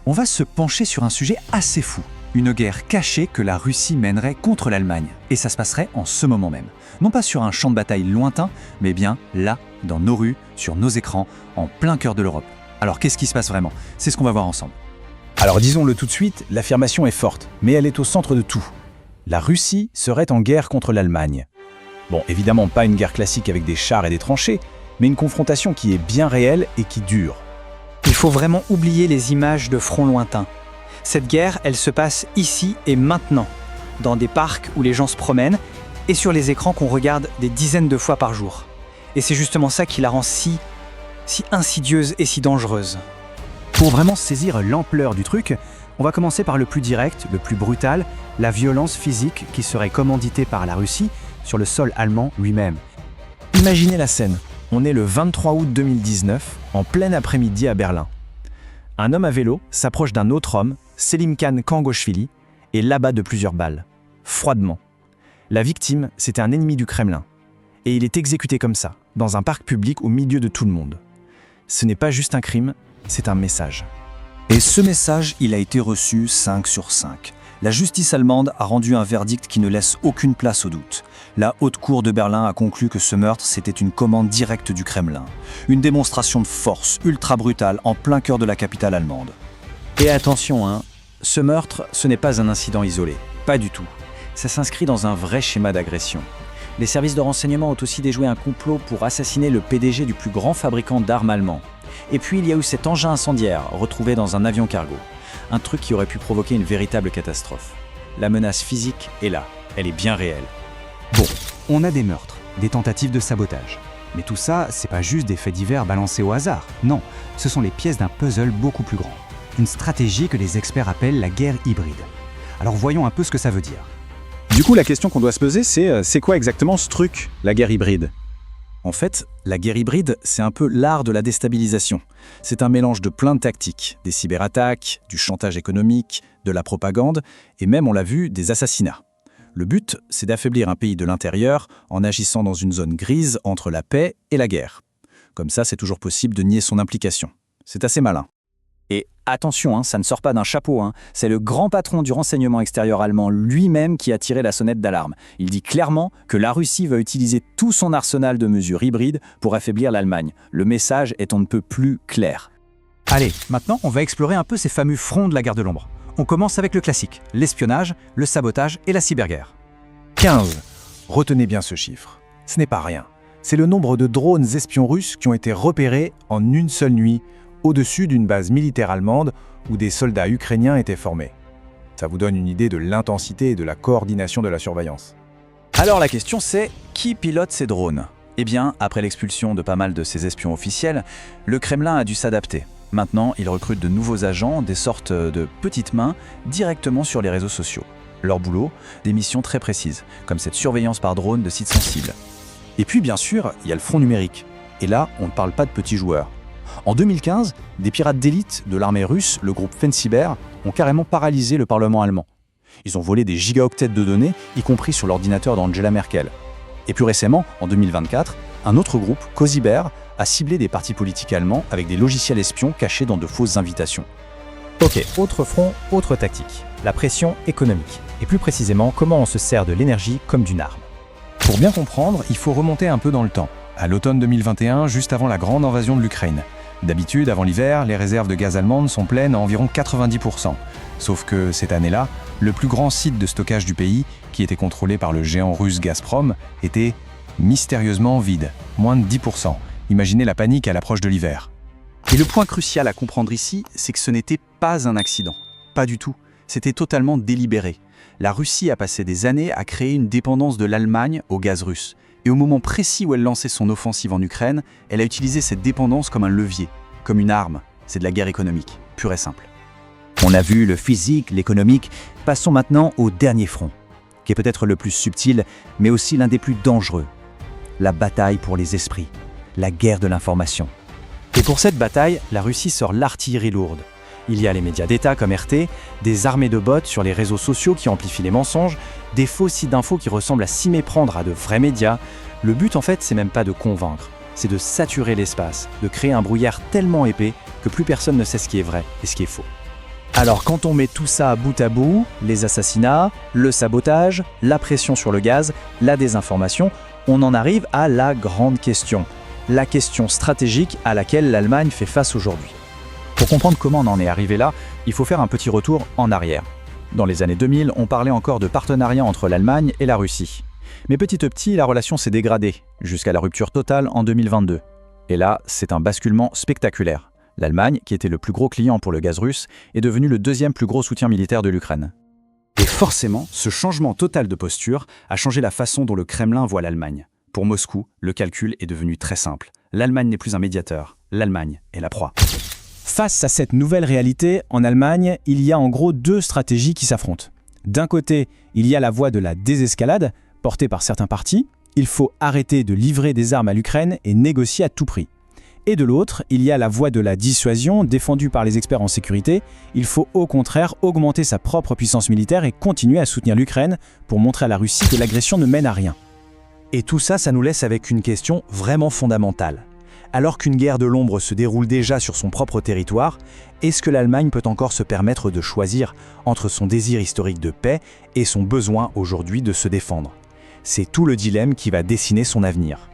On va se pencher sur un sujet assez fou. Une guerre cachée que la Russie mènerait contre l'Allemagne. Et ça se passerait en ce moment même. Non pas sur un champ de bataille lointain, mais bien là, dans nos rues, sur nos écrans, en plein cœur de l'Europe. Alors qu'est-ce qui se passe vraiment? C'est ce qu'on va voir ensemble. Alors disons-le tout de suite, l'affirmation est forte, mais elle est au centre de tout. La Russie serait en guerre contre l'Allemagne. Bon, évidemment pas une guerre classique avec des chars et des tranchées, mais une confrontation qui est bien réelle et qui dure. Il faut vraiment oublier les images de fronts lointains. Cette guerre, elle se passe ici et maintenant, dans des parcs où les gens se promènent et sur les écrans qu'on regarde des dizaines de fois par jour. Et c'est justement ça qui la rend si insidieuse et si dangereuse. Pour vraiment saisir l'ampleur du truc, on va commencer par le plus direct, le plus brutal, la violence physique qui serait commanditée par la Russie sur le sol allemand lui-même. Imaginez la scène. On est le 23 août 2019, en plein après-midi à Berlin. Un homme à vélo s'approche d'un autre homme, Selimkhan Kangoshvili, et l'abat de plusieurs balles, froidement. La victime, c'était un ennemi du Kremlin. Et il est exécuté comme ça, dans un parc public au milieu de tout le monde. Ce n'est pas juste un crime, c'est un message. Et ce message, il a été reçu 5 sur 5. La justice allemande a rendu un verdict qui ne laisse aucune place au doute. La haute cour de Berlin a conclu que ce meurtre, c'était une commande directe du Kremlin. Une démonstration de force ultra brutale en plein cœur de la capitale allemande. Et attention, ce meurtre, ce n'est pas un incident isolé. Pas du tout. Ça s'inscrit dans un vrai schéma d'agression. Les services de renseignement ont aussi déjoué un complot pour assassiner le PDG du plus grand fabricant d'armes allemand. Et puis il y a eu cet engin incendiaire retrouvé dans un avion cargo. Un truc qui aurait pu provoquer une véritable catastrophe. La menace physique est là, elle est bien réelle. Bon, on a des meurtres, des tentatives de sabotage. Mais tout ça, c'est pas juste des faits divers balancés au hasard. Non, ce sont les pièces d'un puzzle beaucoup plus grand. Une stratégie que les experts appellent la guerre hybride. Alors voyons un peu ce que ça veut dire. Du coup, la question qu'on doit se poser, c'est quoi exactement ce truc, la guerre hybride? En fait, la guerre hybride, c'est un peu l'art de la déstabilisation. C'est un mélange de plein de tactiques, des cyberattaques, du chantage économique, de la propagande, et même, on l'a vu, des assassinats. Le but, c'est d'affaiblir un pays de l'intérieur en agissant dans une zone grise entre la paix et la guerre. Comme ça, c'est toujours possible de nier son implication. C'est assez malin. Et attention, ça ne sort pas d'un chapeau. C'est le grand patron du renseignement extérieur allemand lui-même qui a tiré la sonnette d'alarme. Il dit clairement que la Russie va utiliser tout son arsenal de mesures hybrides pour affaiblir l'Allemagne. Le message est on ne peut plus clair. Allez, maintenant on va explorer un peu ces fameux fronts de la guerre de l'ombre. On commence avec le classique, l'espionnage, le sabotage et la cyberguerre. 15. Retenez bien ce chiffre. Ce n'est pas rien. C'est le nombre de drones espions russes qui ont été repérés en une seule nuit au-dessus d'une base militaire allemande où des soldats ukrainiens étaient formés. Ça vous donne une idée de l'intensité et de la coordination de la surveillance. Alors la question c'est, qui pilote ces drones? Eh bien, après l'expulsion de pas mal de ces espions officiels, le Kremlin a dû s'adapter. Maintenant, il recrute de nouveaux agents, des sortes de petites mains, directement sur les réseaux sociaux. Leur boulot, des missions très précises, comme cette surveillance par drone de sites sensibles. Et puis bien sûr, il y a le front numérique. Et là, on ne parle pas de petits joueurs. En 2015, des pirates d'élite de l'armée russe, le groupe Fencyber, ont carrément paralysé le Parlement allemand. Ils ont volé des gigaoctets de données, y compris sur l'ordinateur d'Angela Merkel. Et plus récemment, en 2024, un autre groupe, Cozyber, a ciblé des partis politiques allemands avec des logiciels espions cachés dans de fausses invitations. Ok, autre front, autre tactique, la pression économique. Et plus précisément, comment on se sert de l'énergie comme d'une arme. Pour bien comprendre, il faut remonter un peu dans le temps, à l'automne 2021, juste avant la grande invasion de l'Ukraine. D'habitude, avant l'hiver, les réserves de gaz allemandes sont pleines à environ 90%. Sauf que cette année-là, le plus grand site de stockage du pays, qui était contrôlé par le géant russe Gazprom, était mystérieusement vide, moins de 10%. Imaginez la panique à l'approche de l'hiver. Et le point crucial à comprendre ici, c'est que ce n'était pas un accident. Pas du tout. C'était totalement délibéré. La Russie a passé des années à créer une dépendance de l'Allemagne au gaz russe. Et au moment précis où elle lançait son offensive en Ukraine, elle a utilisé cette dépendance comme un levier, comme une arme. C'est de la guerre économique, pure et simple. On a vu le physique, l'économique. Passons maintenant au dernier front, qui est peut-être le plus subtil, mais aussi l'un des plus dangereux. La bataille pour les esprits, la guerre de l'information. Et pour cette bataille, la Russie sort l'artillerie lourde. Il y a les médias d'État comme RT, des armées de bots sur les réseaux sociaux qui amplifient les mensonges, des faux sites d'infos qui ressemblent à s'y méprendre à de vrais médias. Le but en fait, c'est même pas de convaincre, c'est de saturer l'espace, de créer un brouillard tellement épais que plus personne ne sait ce qui est vrai et ce qui est faux. Alors quand on met tout ça bout à bout, les assassinats, le sabotage, la pression sur le gaz, la désinformation, on en arrive à la grande question. La question stratégique à laquelle l'Allemagne fait face aujourd'hui. Pour comprendre comment on en est arrivé là, il faut faire un petit retour en arrière. Dans les années 2000, on parlait encore de partenariat entre l'Allemagne et la Russie. Mais petit à petit, la relation s'est dégradée, jusqu'à la rupture totale en 2022. Et là, c'est un basculement spectaculaire. L'Allemagne, qui était le plus gros client pour le gaz russe, est devenue le deuxième plus gros soutien militaire de l'Ukraine. Et forcément, ce changement total de posture a changé la façon dont le Kremlin voit l'Allemagne. Pour Moscou, le calcul est devenu très simple. L'Allemagne n'est plus un médiateur, l'Allemagne est la proie. Face à cette nouvelle réalité, en Allemagne, il y a en gros deux stratégies qui s'affrontent. D'un côté, il y a la voie de la désescalade, portée par certains partis. Il faut arrêter de livrer des armes à l'Ukraine et négocier à tout prix. Et de l'autre, il y a la voie de la dissuasion, défendue par les experts en sécurité. Il faut au contraire augmenter sa propre puissance militaire et continuer à soutenir l'Ukraine pour montrer à la Russie que l'agression ne mène à rien. Et tout ça, ça nous laisse avec une question vraiment fondamentale. Alors qu'une guerre de l'ombre se déroule déjà sur son propre territoire, est-ce que l'Allemagne peut encore se permettre de choisir entre son désir historique de paix et son besoin aujourd'hui de se défendre ? C'est tout le dilemme qui va dessiner son avenir.